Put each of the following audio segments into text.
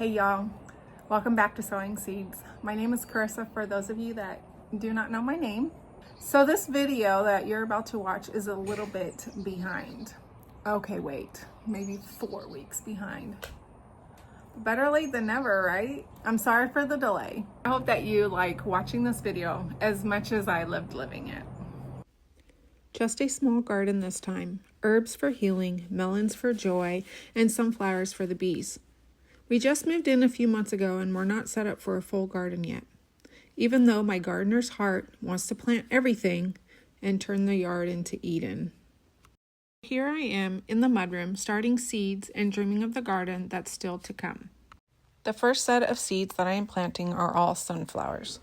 Hey y'all, welcome back to Sowing Seeds. My name is Carissa for those of you that do not know my name. So this video that you're about to watch is a little bit behind. Okay, wait, maybe 4 weeks behind. Better late than never, right? I'm sorry for the delay. I hope that you like watching this video as much as I lived living it. Just a small garden this time. Herbs for healing, melons for joy, and sunflowers for the bees. We just moved in a few months ago and we're not set up for a full garden yet, even though my gardener's heart wants to plant everything and turn the yard into Eden. Here I am in the mudroom, starting seeds and dreaming of the garden that's still to come. The first set of seeds that I am planting are all sunflowers.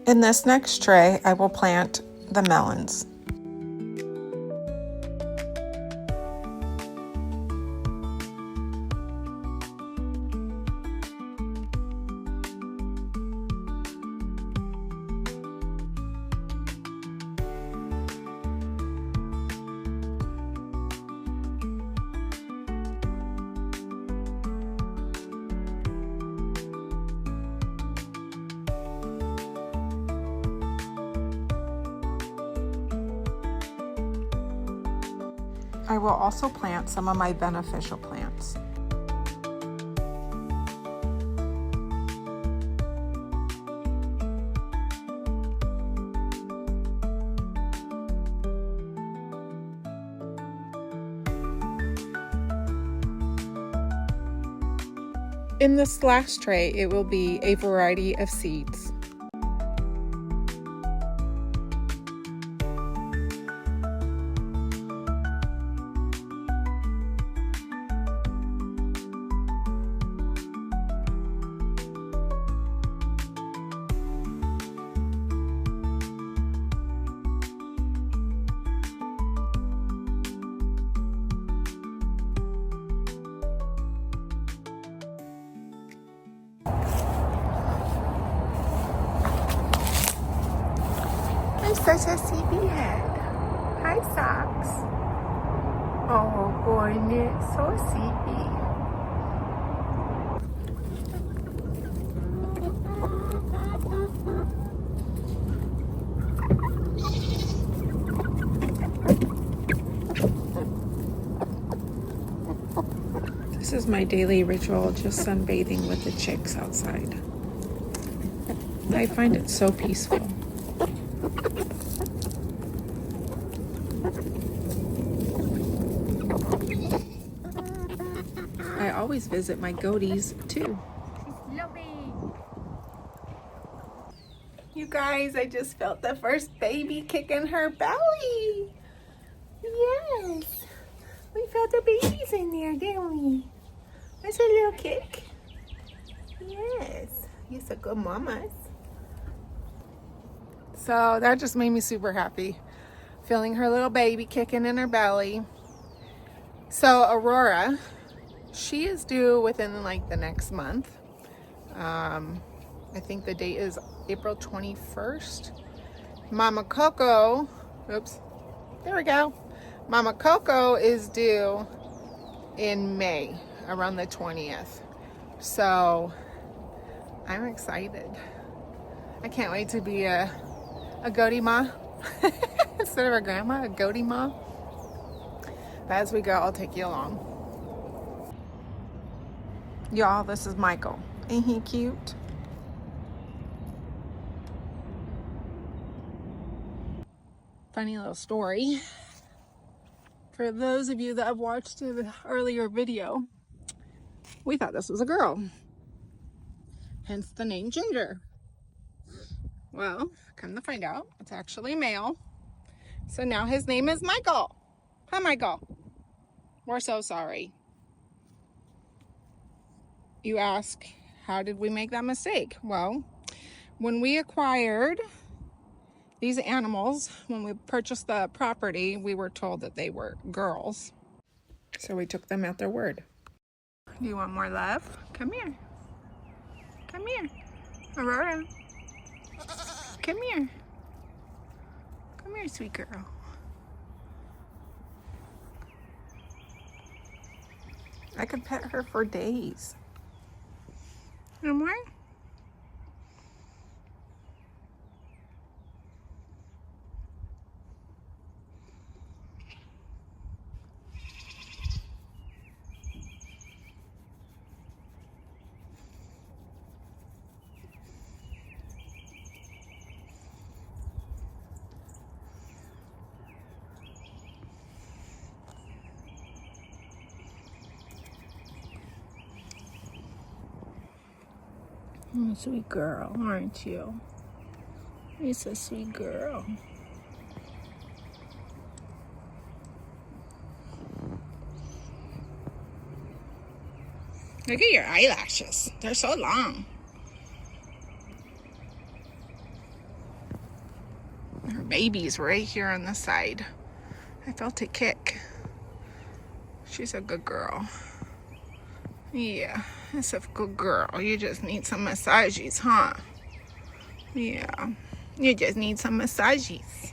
In this next tray, I will plant the melons. I will also plant some of my beneficial plants. In this last tray, it will be a variety of seeds. I'm such a sleepyhead. Hi, Socks. Oh, boy, Nick, so sleepy. This is my daily ritual, just sunbathing with the chicks outside. I find it so peaceful. I always visit my goaties too. You guys, I just felt the first baby kick in her belly. Yes, we felt the babies in there, didn't we? That's a little kick. Yes, you're so good mamas. So that just made me super happy, feeling her little baby kicking in her belly. So Aurora, she is due within like the next month. I think the date is April 21st. Mama Coco, oops, there we go. Mama Coco is due in May, around the 20th. So I'm excited. I can't wait to be a goatee ma instead of a grandma, a goatee ma. But as we go, I'll take you along. Y'all, this is Michael. Ain't he cute? Funny little story. For those of you that have watched the earlier video, we thought this was a girl. Hence the name Ginger. Well, come to find out, it's actually male. So now his name is Michael. Hi, Michael. We're so sorry. You ask, how did we make that mistake? Well, when we acquired these animals, when we purchased the property, we were told that they were girls. So we took them at their word. Do you want more love? Come here. Come here. Aurora. Come here. Come here, sweet girl. I could pet her for days. No more? You're a sweet girl, aren't you? You're a sweet girl. Look at your eyelashes. They're so long. Her baby's right here on the side. I felt a kick. She's a good girl. Yeah, that's a good girl. You just need some massages, huh? Yeah, you just need some massages.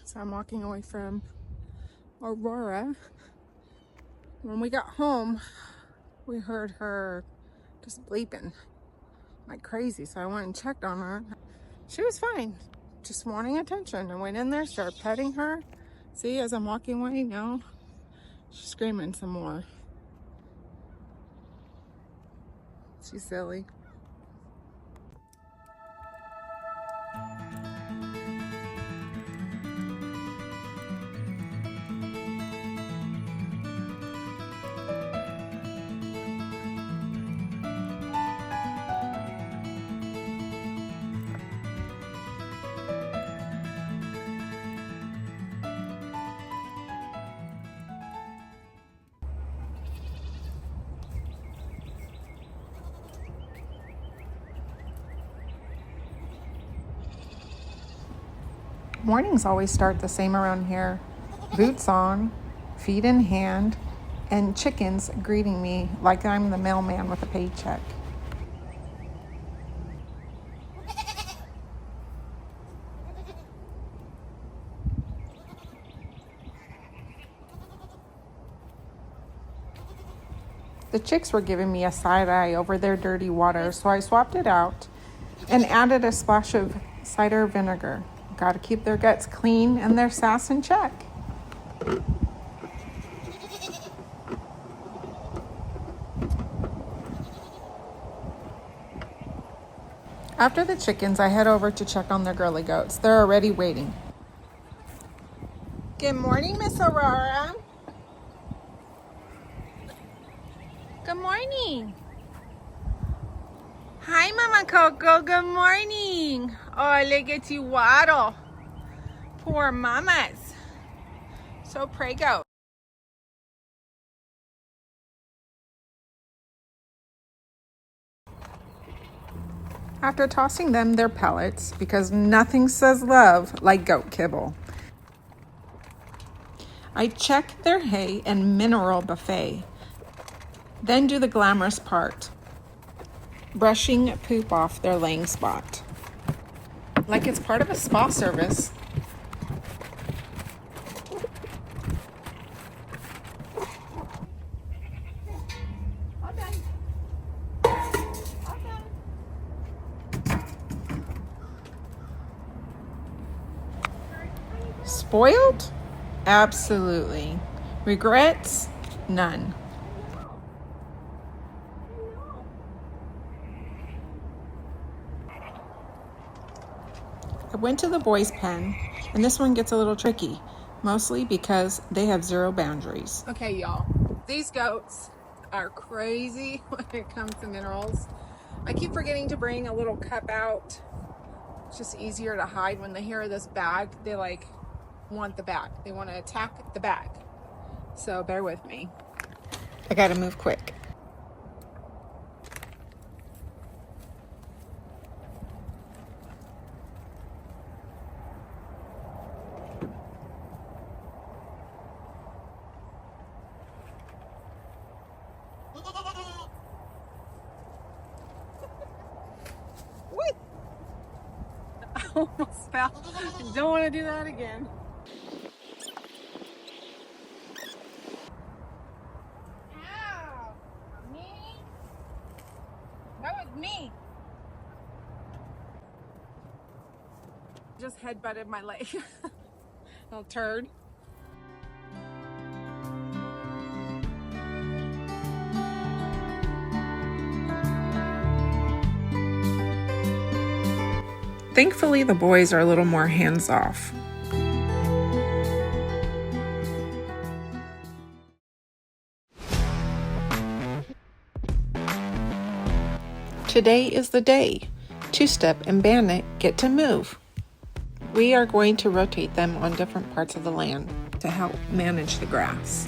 So I'm walking away from Aurora. When we got home, we heard her just bleeping like crazy. So I went and checked on her. She was fine, just wanting attention. I went in there, started petting her. See, as I'm walking away, now she's screaming some more. She's silly. Mornings always start the same around here. Boots on, feet in hand, and chickens greeting me like I'm the mailman with a paycheck. The chicks were giving me a side eye over their dirty water, so I swapped it out and added a splash of cider vinegar. Got to keep their guts clean and their sass in check. After the chickens, I head over to check on their girly goats. They're already waiting. Good morning, Miss Aurora. Good morning. Hi, Mama Coco. Good morning. Oh, look at you waddle. Poor mamas. So prego. After tossing them their pellets, because nothing says love like goat kibble, I check their hay and mineral buffet. Then do the glamorous part, brushing poop off their laying spot. Like it's part of a spa service. Spoiled? Absolutely. Regrets? None. I went to the boys' pen, and this one gets a little tricky, mostly because they have zero boundaries. Okay, y'all, these goats are crazy when it comes to minerals. I keep forgetting to bring a little cup out. It's just easier to hide. When they hear this bag, they like want the bag. They want to attack the bag. So bear with me. I gotta move quick. Almost fell. Don't want to do that again. Ow! Me? That was me. Just headbutted my leg. Little turd. Thankfully, the boys are a little more hands-off. Today is the day. Two-Step and Bandit get to move. We are going to rotate them on different parts of the land to help manage the grass.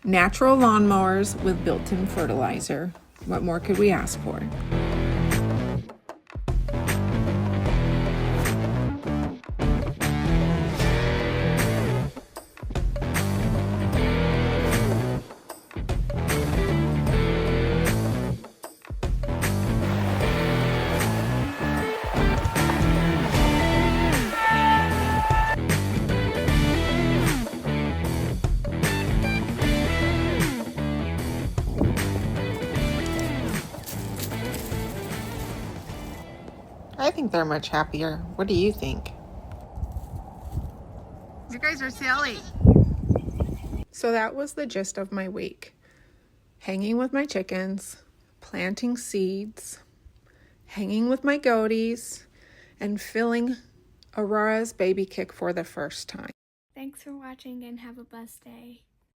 Natural lawnmowers with built-in fertilizer. What more could we ask for? I think they're much happier. What do you think? You guys are silly. So that was the gist of my week. Hanging with my chickens, planting seeds, hanging with my goaties, and filling Aurora's baby kick for the first time. Thanks for watching and have a blessed day.